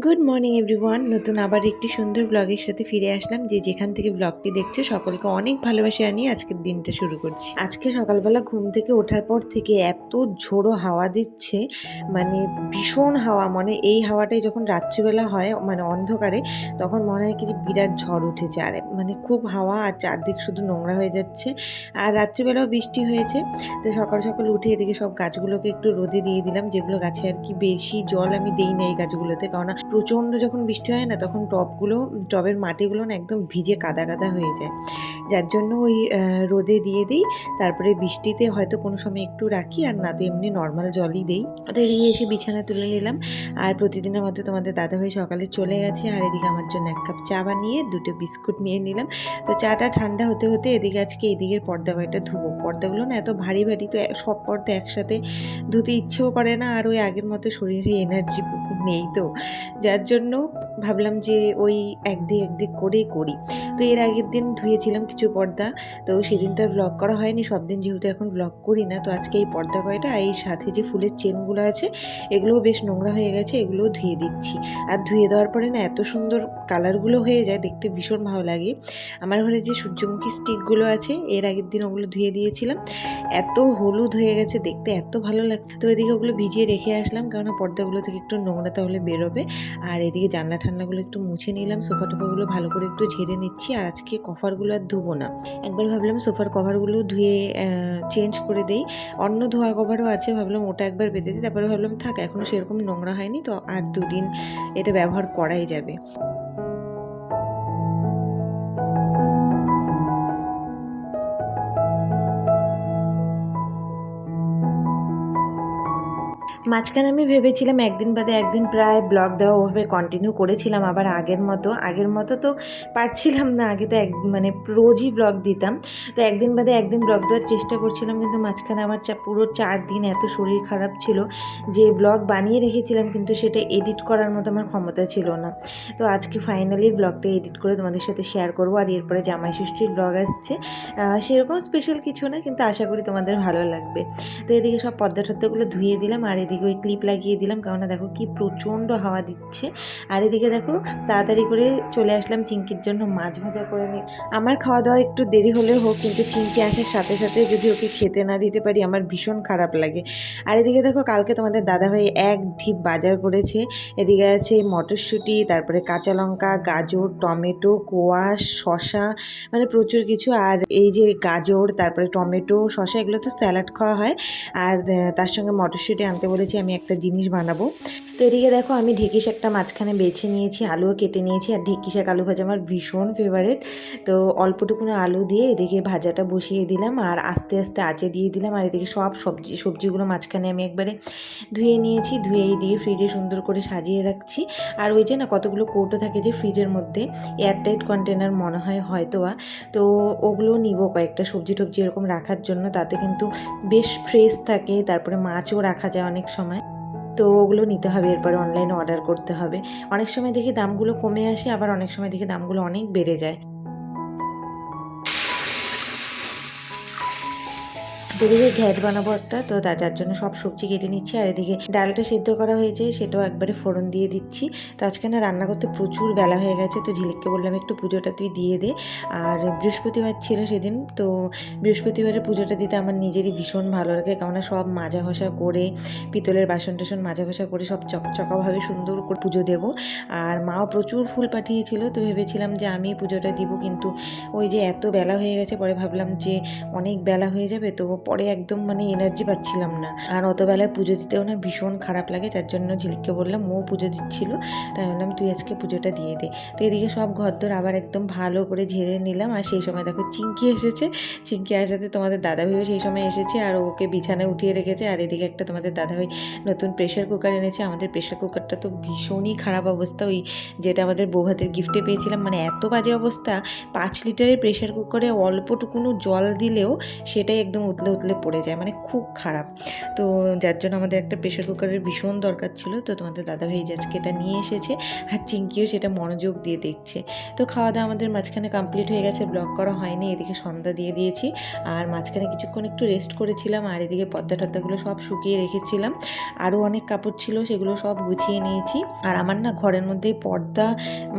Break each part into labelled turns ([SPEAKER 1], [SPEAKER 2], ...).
[SPEAKER 1] Good morning everyone, নতুন আবার একটি সুন্দর ব্লগের সাথে ফিরে আসলাম। যে যেখান থেকে ব্লগটি দেখছো সকলকে অনেক ভালোবাসা জানিয়ে আজকের দিনটা শুরু করছি। আজকে সকালবেলা ঘুম থেকে ওঠার পর থেকে এত ঝোড়ো হাওয়া দিচ্ছে, মানে ভীষণ হাওয়া। মানে এই হাওয়াটাই যখন রাত্রিবেলা হয়, মানে অন্ধকারে, তখন মনে হয় কি যে বিরাট ঝড় উঠেছে। আর মানে খুব হাওয়া, আর চারদিক শুধু নোংরা হয়ে যাচ্ছে। আর রাত্রিবেলাও বৃষ্টি হয়েছে। তো সকাল সকাল উঠে এদিকে সব গাছগুলোকে একটু রোদে দিয়ে দিলাম, যেগুলো গাছে আর কি বেশি জল আমি দিই না এই গাছগুলোতে, কারণ প্রচণ্ড যখন বৃষ্টি হয় না, তখন টবের মাটিগুলো না একদম ভিজে কাদা কাদা হয়ে যায়। যার জন্য ওই রোদে দিয়ে দিই। তারপরে বৃষ্টিতে হয়তো কোনো সময় একটু রাখি, আর না তো এমনি নর্মাল জলই দিই। তো এদিকে এসে বিছানা তুলে নিলাম। আর প্রতিদিনের মতো তোমাদের দাদাভাই সকালে চলে গেছে, আর এদিকে আমার জন্য 1 কাপ চা বানিয়ে 2টো বিস্কুট নিয়ে নিলাম। তো চাটা ঠান্ডা হতে হতে এদিকে আজকে এদিকের পর্দা কয়টা ধুবো। পর্দাগুলো না এত ভারী ভারী, তো সব পর্দা একসাথে ধুতে ইচ্ছেও করে না, আর ওই আগের মতো শরীরে এনার্জি নেই। তো যার জন্য ভাবলাম যে ওই একদিক করেই করি। তো এর আগের দিন ধুয়েছিলাম কিছু পর্দা, তো সেদিন তো আর ব্লগ করা হয়নি। সব দিন যেহেতু এখন ব্লগ করি না, তো আজকে এই পর্দা কয়টা, এই সাথে যে ফুলের চেনগুলো আছে এগুলোও বেশ নোংরা হয়ে গেছে, এগুলোও ধুয়ে দিচ্ছি। আর ধুয়ে দেওয়ার পরে না এত সুন্দর কালারগুলো হয়ে যায়, দেখতে ভীষণ ভালো লাগে। আমার ঘরে যে সূর্যমুখী স্টিকগুলো আছে, এর আগের দিন ওগুলো ধুয়ে দিয়েছিলাম, এত হলুদ হয়ে গেছে, দেখতে এত ভালো লাগছে। তো এদিকে ওগুলো ভিজিয়ে রেখে আসলাম, কারণ পর্দাগুলো থেকে একটু নোংরা তাহলে বেরোবে। আর এদিকে জানলা ঠান্নাগুলো একটু মুছে নিলাম, সোফা টোফাগুলো ভালো করে একটু ঝেড়ে নিচ্ছি। আর আজকে কভারগুলো আর ধুবো না, একবার ভাবলাম সোফার কভারগুলো ধুয়ে চেঞ্জ করে দেই। অন্য ধোয়া কভারও আছে, ভাবলাম ওটা একবার বেঁধে দিই। তারপরে ভাবলাম থাক, এখনও সেরকম নোংরা হয়নি, তো আর 2 দিন এটা ব্যবহার করাই যাবে। মাঝখানে আমি ভেবেছিলাম একদিন বাদে একদিন প্রায় ব্লগ দেওয়া ওভাবে কন্টিনিউ করেছিলাম, আবার আগের মতো তো পারছিলাম না। আগে তো মানে রোজই ব্লগ দিতাম, তো একদিন বাদে একদিন ব্লগ দেওয়ার চেষ্টা করছিলাম, কিন্তু মাঝখানে আমার পুরো 4 দিন এত শরীর খারাপ ছিল যে ব্লগ বানিয়ে রেখেছিলাম, কিন্তু সেটা এডিট করার মতো আমার ক্ষমতা ছিল না। তো আজকে ফাইনালি ব্লগটা এডিট করে তোমাদের সাথে শেয়ার করবো। আর এরপরে জামাই ষষ্ঠীর ব্লগ আসছে, সেরকম স্পেশাল কিছু না, কিন্তু আশা করি তোমাদের ভালো লাগবে। তো এদিকে সব পর্দা টর্দাগুলো ধুয়ে দিলাম, আর এদিকে ওই ক্লিপ লাগিয়ে দিলাম, কারণ দেখো কি প্রচণ্ড হাওয়া দিচ্ছে। আর এদিকে দেখো তাড়াতাড়ি করে চলে আসলাম চিংকির জন্য মাছ ভাজা করে নিই। আমার খাওয়া দাওয়া একটু দেরি হলেও হোক, কিন্তু চিংকি আসার সাথে সাথে যদি ওকে খেতে না দিতে পারি আমার ভীষণ খারাপ লাগে। আর এদিকে দেখো কালকে তোমাদের দাদাভাই এক ঢিপ বাজার করেছে। এদিকে আছে মটরশুঁটি, তারপরে কাঁচা লঙ্কা, গাজর, টমেটো, কোয়াশ, শশা, মানে প্রচুর কিছু। আর এই যে গাজর, তারপরে টমেটো, শশা, এগুলো তো স্যালাড খাওয়া হয়। আর তার সঙ্গে মটরশুঁটি আনতে বলেছি, আমি একটা জিনিস বানাবো। তো এদিকে দেখো আমি ঢেঁকি শাকটা মাঝখানে বেছে নিয়েছি, আলুও কেটে নিয়েছি। আর ঢেঁকি শাক আলু ভাজা আমার ভীষণ ফেভারিট। তো অল্পটুকুনো আলু দিয়ে এদিকে ভাজাটা বসিয়ে দিলাম, আর আস্তে আস্তে আঁচে দিয়ে দিলাম। আর এদিকে সব সবজিগুলো মাঝখানে আমি একবারে ধুয়ে নিয়েছি, ধুয়ে দিয়ে ফ্রিজে সুন্দর করে সাজিয়ে রাখছি। আর ওই যে না কতগুলো কৌটো থাকে যে ফ্রিজের মধ্যে, এয়ারটাইট কন্টেনার মনে হয় হয়তোবা, তো ওগুলো নিব কয়েকটা সবজি টবজি এরকম রাখার জন্য, তাতে কিন্তু বেশ ফ্রেশ থাকে। তারপরে মাছও রাখা যায় অনেক সময়, তো ওগুলো নিতে হবে। এরপরে অনলাইনে অর্ডার করতে হবে। অনেক সময় দেখি দামগুলো কমে আসে, আবার অনেক সময় দেখি দামগুলো অনেক বেড়ে যায়। এদিকে ঘ্যাট বানাবো একটা, তো যার জন্য সব সবজি কেটে নিচ্ছি। আর এদিকে ডালটা সেদ্ধ করা হয়েছে, সেটাও একবারে ফোড়ন দিয়ে দিচ্ছি। তো আজকে না রান্না করতে প্রচুর বেলা হয়ে গেছে, তো ঝিলিককে বললাম একটু পুজোটা তুই দিয়ে দে। আর বৃহস্পতিবার ছিল সেদিন, তো বৃহস্পতিবারের পুজোটা দিতে আমার নিজেরই ভীষণ ভালো লাগে, কারণ সব মাজা ঘষা করে, পিতলের বাসন টাসন মাজা ঘষা করে সব চকচকাভাবে সুন্দর করে পুজো দেবো। আর মাও প্রচুর ফুল পাঠিয়েছিল, তো ভেবেছিলাম যে আমি পুজোটা দিব, কিন্তু ওই যে এত বেলা হয়ে গেছে, পরে ভাবলাম যে অনেক বেলা হয়ে যাবে, তো পরে একদম মানে এনার্জি পাচ্ছিলাম না। আর অত বেলায় পুজো দিতেও না ভীষণ খারাপ লাগে, যার জন্য ঝিলিককে বললাম, ও পুজো দিচ্ছিল, তাই বললাম তুই আজকে পুজোটা দিয়ে দে। তো এদিকে সব ঘরদোর আবার একদম ভালো করে ঝেড়ে নিলাম। আর সেই সময় দেখো চিংকি এসেছে, চিংকি আসাতে তোমাদের দাদাভাইও সেই সময় এসেছে, আর ওকে বিছানায় উঠিয়ে রেখেছে। আর এদিকে একটা তোমাদের দাদাভাই নতুন প্রেশার কুকার এনেছে। আমাদের প্রেশার কুকারটা তো ভীষণই খারাপ অবস্থা, ওই যেটা আমাদের বৌভাতের গিফটে পেয়েছিলাম, মানে এত বাজে অবস্থা। 5 লিটারের প্রেশার কুকারে অল্পটুকুনো জল দিলেও সেটাই একদম উতলে উতলে পড়ে যায়, মানে খুব খারাপ। তো যার জন্য আমাদের একটা প্রেশার কুকারের ভীষণ দরকার ছিল। তো তোমাদের দাদাভাই আজকে এটা নিয়ে এসেছে, আর চিঙ্কিও সেটা মনোযোগ দিয়ে দেখছে। তো খাওয়া দাওয়া আমাদের মাঝখানে কমপ্লিট হয়ে গেছে, ব্লগ করা হয়নি। এদিকে সন্ধ্যা দিয়ে দিয়েছি, আর মাঝখানে কিছুক্ষণ একটু রেস্ট করেছিলাম, আর এদিকে পর্দা টর্দাগুলো সব শুকিয়ে রেখেছিলাম। আরও অনেক কাপড় ছিল, সেগুলো সব গুছিয়ে নিয়েছি। আর আমার না ঘরের মধ্যেই পর্দা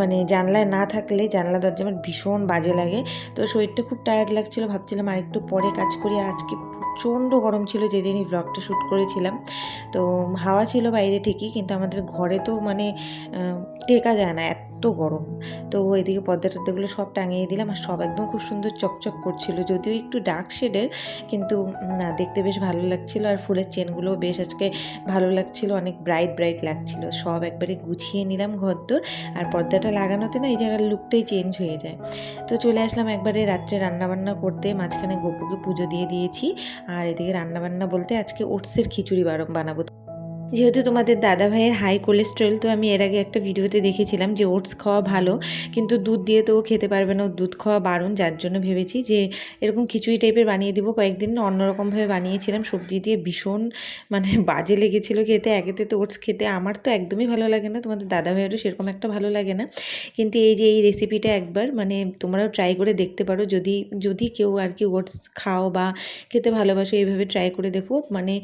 [SPEAKER 1] মানে জানলায় না থাকলে জানলা দরজা আমার ভীষণ বাজে লাগে। তো শরীরটা খুব টায়ার্ড লাগছিল, ভাবছিলাম আর একটু পরে কাজ করি। আজকে প্রচণ্ড গরম ছিল যেদিন এই ব্লগটা শ্যুট করেছিলাম। তো হাওয়া ছিল বাইরে ঠিকই, কিন্তু আমাদের ঘরে তো মানে টেকা যায় না, এত গরম। তো এদিকে পর্দা টর্দাগুলো সব টাঙিয়ে দিলাম, আর সব একদম খুব সুন্দর চকচক করছিল, যদিও একটু ডার্ক শেডের, কিন্তু না দেখতে বেশ ভালো লাগছিল। আর ফুলের চেনগুলোও বেশ আজকে ভালো লাগছিল, অনেক ব্রাইট ব্রাইট লাগছিল। সব একবারে গুছিয়ে নিলাম ঘরদোর। আর পর্দাটা লাগানোতে না এই জায়গার লুকটাই চেঞ্জ হয়ে যায়। তো চলে আসলাম একবারে রাত্রে রান্নাবান্না করতে, মাঝখানে গপুকে পুজো দিয়ে দিয়েছি। আর এদিকে রান্নাবান্না বলতে আজকে ওটসের খিচুড়ি বানাবো। যেহেতু তোমাদের দাদা ভাইয়ের হাই কোলেস্টেরল, তো আমি এর আগে একটা ভিডিওতে দেখেছিলাম যে ওটস খাওয়া ভালো, কিন্তু দুধ দিয়ে তো ও খেতে পারবে না, দুধ খাওয়া বারণ। যার জন্য ভেবেছি যে এরকম খিচুড়ি টাইপের বানিয়ে দিব। কয়েকদিন না অন্যরকমভাবে বানিয়েছিলাম সবজি দিয়ে, ভীষণ মানে বাজে লেগেছিল খেতে। একেতে তো ওটস খেতে আমার তো একদমই ভালো লাগে না, তোমাদের দাদা ভাইয়েরও সেরকম একটা ভালো লাগে না। কিন্তু এই যে এই রেসিপিটা একবার মানে তোমরাও ট্রাই করে দেখতে পারো, যদি যদি কেউ আর কি ওটস খাও বা খেতে ভালোবাসো, এইভাবে ট্রাই করে দেখো। মানে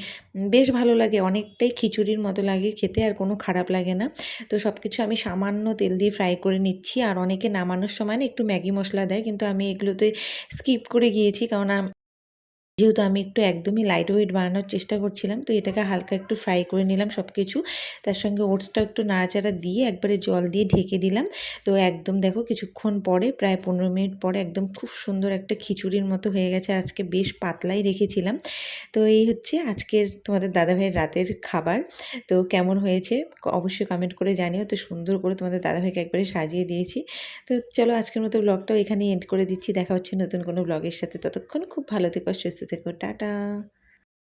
[SPEAKER 1] বেশ ভালো লাগে, অনেকটাই খিচুড়ির মতো লাগে খেতে, আর কোনো খারাপ লাগে না। তো সব কিছু আমি সামান্য তেল দিয়ে ফ্রাই করে নিচ্ছি। আর অনেকে নামানোর সময় না একটু ম্যাগি মশলা দেয়, কিন্তু আমি এগুলোতে স্কিপ করে গিয়েছি, কারণ যেহেতু আমি একটু একদমই লাইট ওয়েট বানানোর চেষ্টা করছিলাম। তো এটাকে হালকা একটু ফ্রাই করে নিলাম সব কিছু, তার সঙ্গে ওটসটাও একটু নাড়াচাড়া দিয়ে একবারে জল দিয়ে ঢেকে দিলাম। তো একদম দেখো কিছুক্ষণ পরে, প্রায় 15 মিনিট পরে একদম খুব সুন্দর একটা খিচুড়ির মতো হয়ে গেছে। আজকে বেশ পাতলাই রেখেছিলাম। তো এই হচ্ছে আজকের তোমাদের দাদাভাইয়ের রাতের খাবার। তো কেমন হয়েছে অবশ্যই কমেন্ট করে জানিও। তো সুন্দর করে তোমাদের দাদাভাইকে একবারে সাজিয়ে দিয়েছি। তো চলো আজকের মতো ব্লগটাও এখানেই এন্ড করে দিচ্ছি। দেখা হচ্ছে নতুন কোনো ব্লগের সাথে। ততক্ষণ খুব ভালো থেকো, সুস্থ থেকো, টাটা।